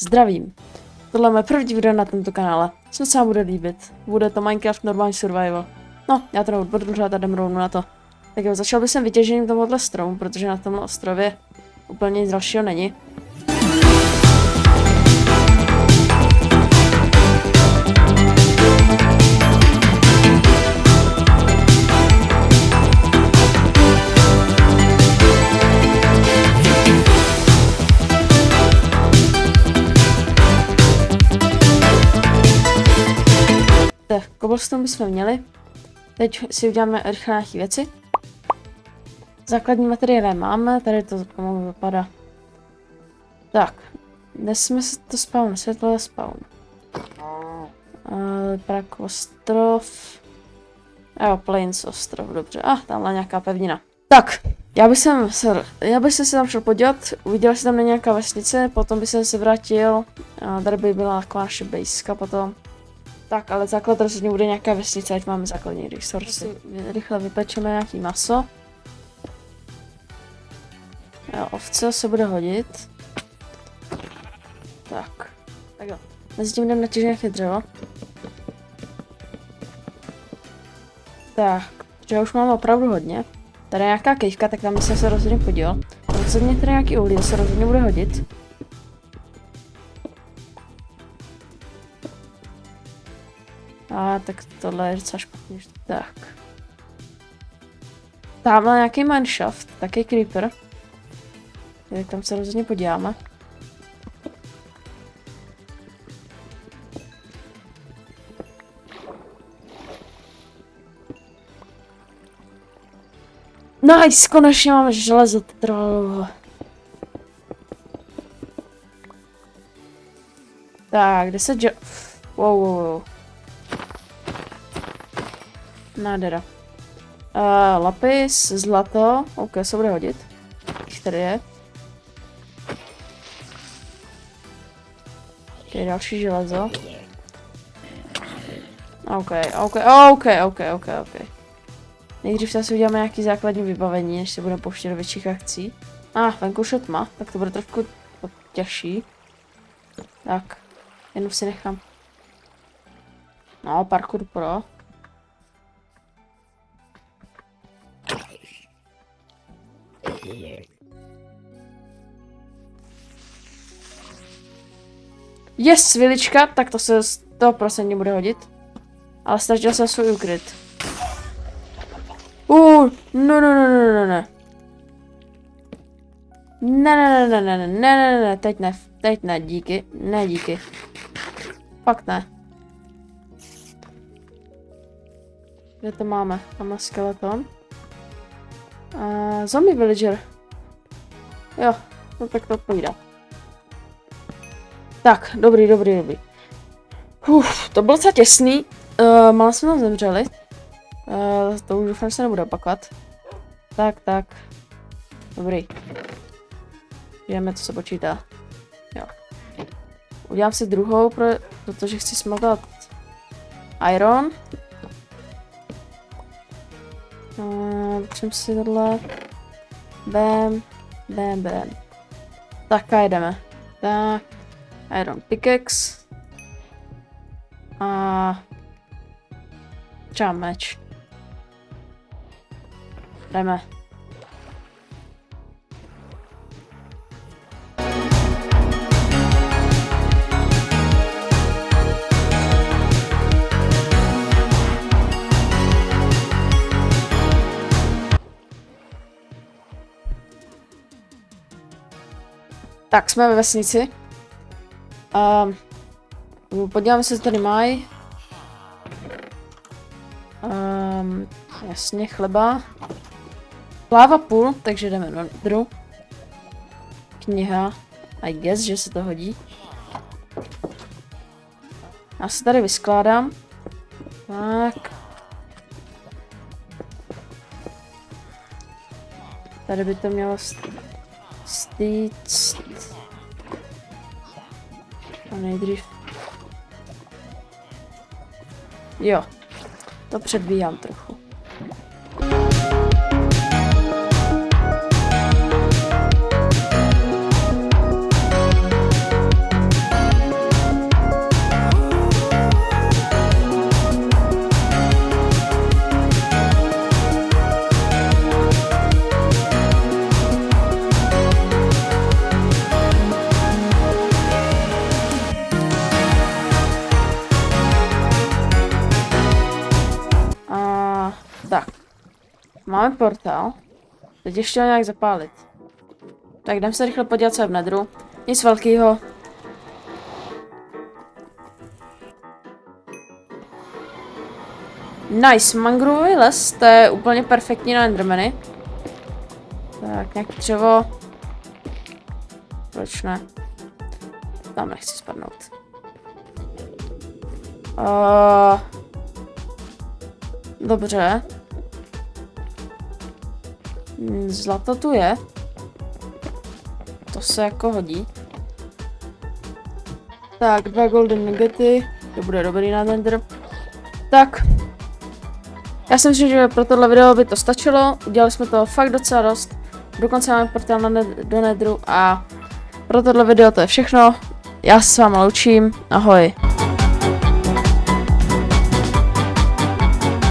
Zdravím. Tohle je moje první video na tomto kanále. Snad se vám bude líbit. Bude to Minecraft Normal Survival. No, já to nebudu prodlužovat a jdem rovnou na to. Tak jo, začal bych vytěžením tohohle stromu, protože na tomhle ostrově úplně nic dalšího není. Tak, cobblestone bychom měli. Teď si uděláme rychle nějaké věci. Základní materiály máme, tady to pomalu vypadá. Tak, dnes jsme si to spawn, světlé spawn. Prak ostrov. Jo, Plains ostrov, dobře. Tamhle nějaká pevnina. Tak, já bych se tam šel podívat, uviděl jsem tam na nějaká vesnice, potom bych se vrátil. Tady by byla taková naše baseka potom. Tak, ale základ rozhodně bude nějaká vesnice, ať máme základní resursy. Rychle vypečeme nějaký maso. Jo, ovce se bude hodit. Tak jo. Mezi tím jdeme natěžit nějaké dřevo. Tak, že už máme opravdu hodně. Tady je nějaká kejvka, tak tam jsem se rozhodně podíval. Rozhodně tady nějaký uhlí, to se rozhodně bude hodit. Tak tohle je docela špatně. Tak. Tamhle nějaký mineshaft, taky creeper. Tak tam se rozhodně podíváme. Nice, konečně máme železo, to trvalo dlouho. Tak, 10 wow. Nádhera. Lapis, zlato, ok, se bude hodit. Tady je. Ok, další železo. Ok. Nejdřív si uděláme nějaký základní vybavení, než se budeme pouštět do větších akcí. Venku už je tma, tak to bude trošku těžší. Tak, jenom si nechám. No, parkour pro. Yes, vilička, tak to se 100% bude hodit. Ale ztratil jsem svůj ukryt. No. Ne, teď ne, díky, ne díky. Fakt ne. Kde to máme? Máme skeleton. Zombie villager. Jo, no tak to odpovídá. Tak, dobrý. To bylo docela těsný. Málo jsme tam zemřeli. To už doufám, že se nebude opakovat. Tak. Dobrý. Jdeme, to se počítá. Jo. Udělám si druhou, protože chci smeltovat iron. Potřebuji si tohle. Bam. Tak a jdeme. Tak. Iron pickaxe. Třeba meč. Jdeme. Tak, jsme ve vesnici. Podíváme se, co tady mají. Jasně, chleba. Lava pool, takže jdeme do dru. Kniha. I guess, že se to hodí. Já se tady vyskládám. Tak. Tady by to mělo stýct. A nejdřív. Jo, to předbíhám trochu. máme portál. Teď ještě ho nějak zapálit. Tak jdem se rychle podívat, co je v nedru. Nic velkého. Nice, mangrový les, to je úplně perfektní na endermany. Tak, nějak dřevo. Proč ne? Tam nechci spadnout. Dobře. Zlato tu je. To se jako hodí. Tak, 2 golden nuggety. To bude dobrý na Nether. Tak. Já si myslím, že pro tohle video by to stačilo. Udělali jsme to fakt docela dost. Dokonce máme portál do Netheru a pro tohle video to je všechno. Já se s vámi loučím. Ahoj.